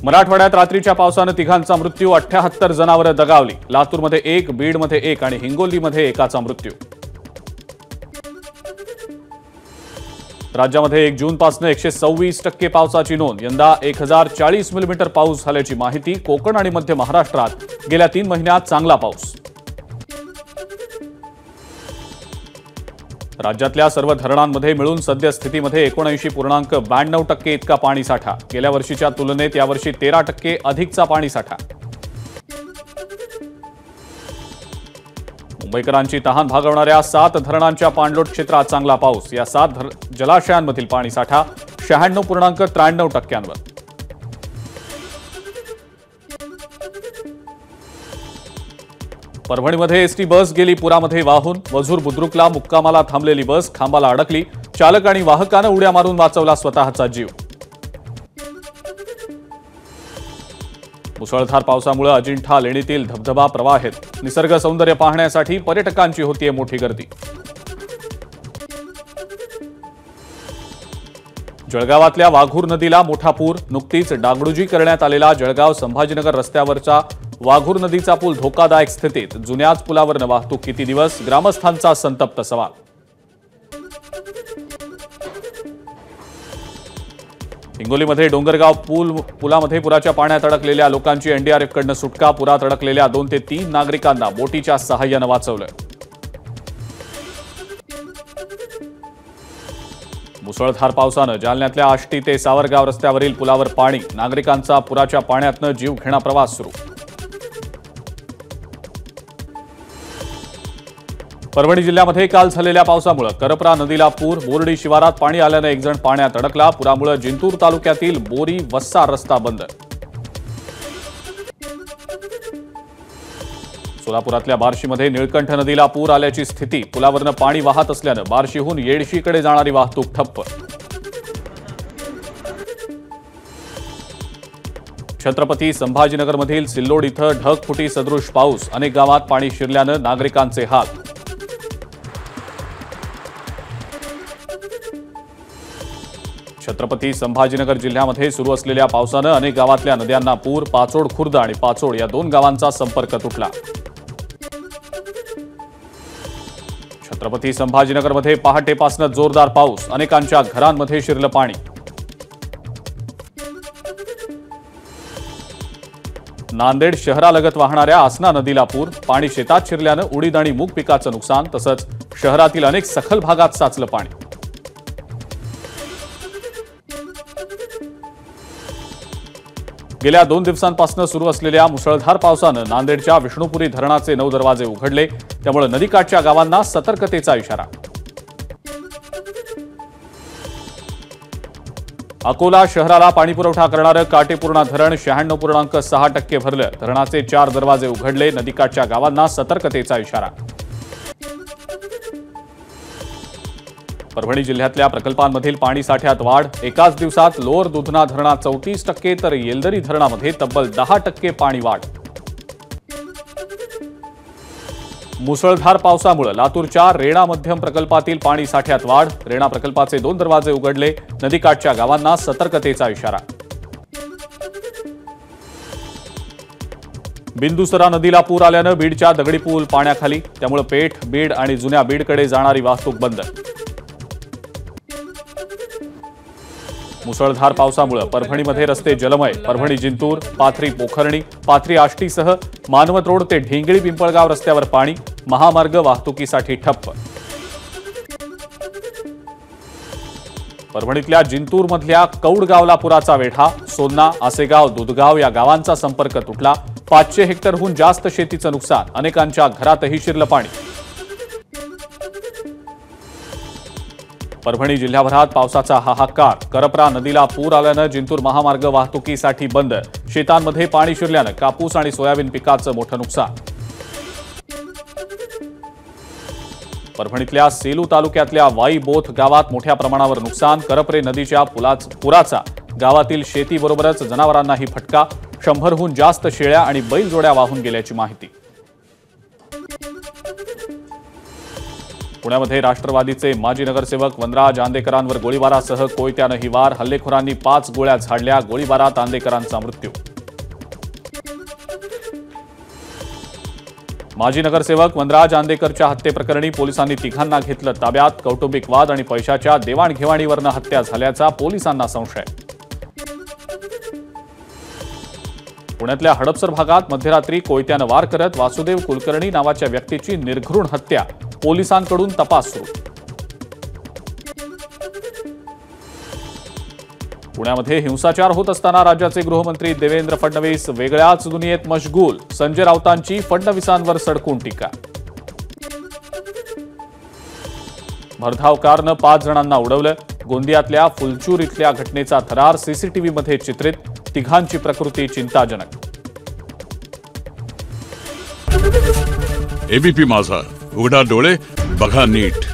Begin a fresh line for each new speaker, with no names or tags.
मराठवाड्यात रात्रीच्या पावसाने तिघांचा मृत्यू, 78 जनावरं दगावली। लातूरमध्ये 1, बीडमध्ये 1 आणि हिंगोलीमध्ये एकाचा मृत्यू। राज्यामध्ये 1 जूनपासून 126% पावसाची नोंद। यंदा 1040 मिलीमीटर पाऊस झाल्याची माहिती। कोकण आणि मध्य महाराष्ट्रात गेल्या 3 महिन्यात चांगला पाऊस। राज्यातल्या सर्व धरणांमध्ये मिळून सद्यस्थितीमध्ये 79.92% इतका पाणीसाठा। गेल्या वर्षीच्या तुलनेत यावर्षी 13% अधिकचा पाणीसाठा। मुंबईकरांची तहान भागवणाऱ्या 7 धरणांच्या पाणलोट क्षेत्रात चांगला पाऊस। या 7 जलाशयांमधील पाणीसाठा 96.93%वर। परभणीमध्ये एसटी बस गेली पुरामध्ये वाहून। वझूर बुद्रुकला मुक्कामाला थांबलेली बस खांबाला अडकली। चालक आणि वाहकानं उड्या मारून वाचवला स्वतःचा जीव। मुसळधार पावसामुळे अजिंठा लेणीतील धबधबा प्रवाहित। निसर्ग सौंदर्य पाहण्यासाठी पर्यटकांची होतीये मोठी गर्दी। जळगावातल्या वाघूर नदीला मोठा पूर। नुकतीच डागडुजी करण्यात आलेला जळगाव संभाजीनगर रस्त्यावरचा वाघूर नदीचा पूल धोकादायक स्थितीत। जुन्याच पुलावरनं वाहतूक किती दिवस? ग्रामस्थांचा संतप्त सवाल। हिंगोलीमध्ये डोंगरगाव पुलामध्ये पुराच्या पाण्यात अडकलेल्या लोकांची एनडीआरएफकडनं सुटका। पुरात अडकलेल्या 2 ते 3 नागरिकांना बोटीच्या सहाय्यानं वाचवलं। मुसळधार पावसानं जालन्यातल्या आष्टी ते सावरगाव रस्त्यावरील पुलावर पाणी। नागरिकांचा पुराच्या पाण्यातनं जीवघेणा प्रवास सुरू। परभणी जिल्ह्यामध्ये काल झालेल्या पावसामुळे करपरा नदीला पूर। बोर्डी शिवारात पाणी आल्यानं 1 जण पाण्यात अडकला। पुरामुळे जिंतूर तालुक्यातील बोरी वस्सा रस्ता बंद। सोलापुरातल्या बार्शीमध्ये निळकंठ नदीला पूर आल्याची स्थिती। पुलावरनं पाणी वाहत असल्यानं बार्शीहून येडशीकडे जाणारी वाहतूक ठप्प। छत्रपती संभाजीनगरमधील सिल्लोड इथं ढगफुटी सदृश पाऊस। अनेक गावात पाणी शिरल्यानं नागरिकांचे हाल। छत्रपती संभाजीनगर जिल्ह्यामध्ये सुरू असलेल्या पावसानं अनेक गावातल्या नद्यांना पूर। पाचोड खुर्द आणि पाचोड या 2 गावांचा संपर्क तुटला। छत्रपती संभाजीनगरमध्ये पहाटेपासून जोरदार पाऊस। अनेकांच्या घरांमध्ये शिरलं पाणी। नांदेड शहरालगत वाहणाऱ्या आसना नदीला पूर। पाणी शेतात शिरल्यानं उडीद आणि मूग पिकाचं नुकसान। तसंच शहरातील अनेक सखल भागात साचलं पाणी। गेल्या 2 दिवसांपासून सुरू असलेल्या मुसळधार पावसानं नांदेडच्या विष्णुपुरी धरणाचे 9 दरवाजे उघडले। त्यामुळे नदीकाठच्या गावांना सतर्कतेचा इशारा। अकोला शहराला पाणीपुरवठा करणारं काटेपूर्णा धरण 96.6% भरलं। धरणाचे 4 दरवाजे उघडले। नदीकाठच्या गावांना सतर्कतेचा इशारा। परभणी जिल्ह्यातल्या प्रकल्पांमधील पाणी साठ्यात वाढ। एकाच दिवसात लोअर दुधना धरणात 34%, तर येलदरी धरणामध्ये तब्बल 10% पाणी वाढ। मुसळधार पावसामुळे लातूरच्या रेणा मध्यम प्रकल्पातील पाणी साठ्यात वाढ। रेणा प्रकल्पाचे 2 दरवाजे उघडले। नदीकाठच्या गावांना सतर्कतेचा इशारा। बिंदुसरा नदीला पूर आल्यानं बीडच्या दगडी पूल पाण्याखाली। त्यामुळे पेठ, बीड आणि जुन्या बीडकडे जाणारी वाहतूक बंद। मुसळधार पावसामुळे परभणीमध्ये रस्ते जलमय। परभणी जिंतूर, पाथरी पोखर्णी, पाथरी आष्टीसह मानवत रोड ते ढेंगळी पिंपळगाव रस्त्यावर पाणी। महामार्ग वाहतुकीसाठी ठप्प। परभणीतल्या जिंतूरमधल्या कौडगावला पुराचा वेढा। सोन्ना, आसेगाव, दुधगाव या गावांचा संपर्क तुटला। 500 हेक्टरहून जास्त शेतीचं नुकसान। अनेकांच्या घरातही शिरलं पाणी। परभणी जिल्ह्याभरात पावसाचा हाहाकार। करपरा नदीला पूर आल्यानं जिंतूर महामार्ग वाहतुकीसाठी बंद। शेतांमध्ये पाणी शिरल्यानं कापूस आणि सोयाबीन पिकाचं मोठं नुकसान। परभणीतल्या सेलू तालुक्यातल्या वाई बोथ गावात मोठ्या प्रमाणावर नुकसान। करपरे नदीच्या पुराचा गावातील शेतीबरोबरच जनावरांनाही फटका। 100हून जास्त शेळ्या आणि बैलजोड्या वाहून गेल्याची माहिती। पुण्यामध्ये राष्ट्रवादीचे माजी नगरसेवक वनराज आंदेकरांवर गोळीबारासह कोयत्यानंही वार. हल्लेखोरांनी 5 गोळ्या झाडल्या. गोळीबारात आंदेकरांचा मृत्यू. माजी नगरसेवक वनराज आंदेकरच्या हत्येप्रकरणी पोलिसांनी तिघांना घेतलं ताब्यात. कौटुंबिक वाद आणि पैशाच्या देवाणघेवाणीवरून हत्या झाल्याचा पोलिसांना संशय. पुण्यातल्या हडपसर भागात मध्यरात्री कोयत्यानं वार करत वासुदेव कुलकर्णी नावाच्या व्यक्तीची निर्घृण हत्या. पोलिसांकडून तपास सुरू. पुण्यामध्ये हिंसाचार होत असताना राज्याचे गृहमंत्री देवेंद्र फडणवीस वेगळ्याच दुनियेत मशगूल. संजय राऊतांची फडणवीसांवर सडकून टीका. भरधाव कारनं 5 जणांना उडवलं. गोंदियातल्या फुलचूर इथल्या घटनेचा थरार सीसीटीव्हीमध्ये चित्रित. तिघांची प्रकृती चिंताजनक.
एबीपी माझा, उघडा डोळे बघा नीट.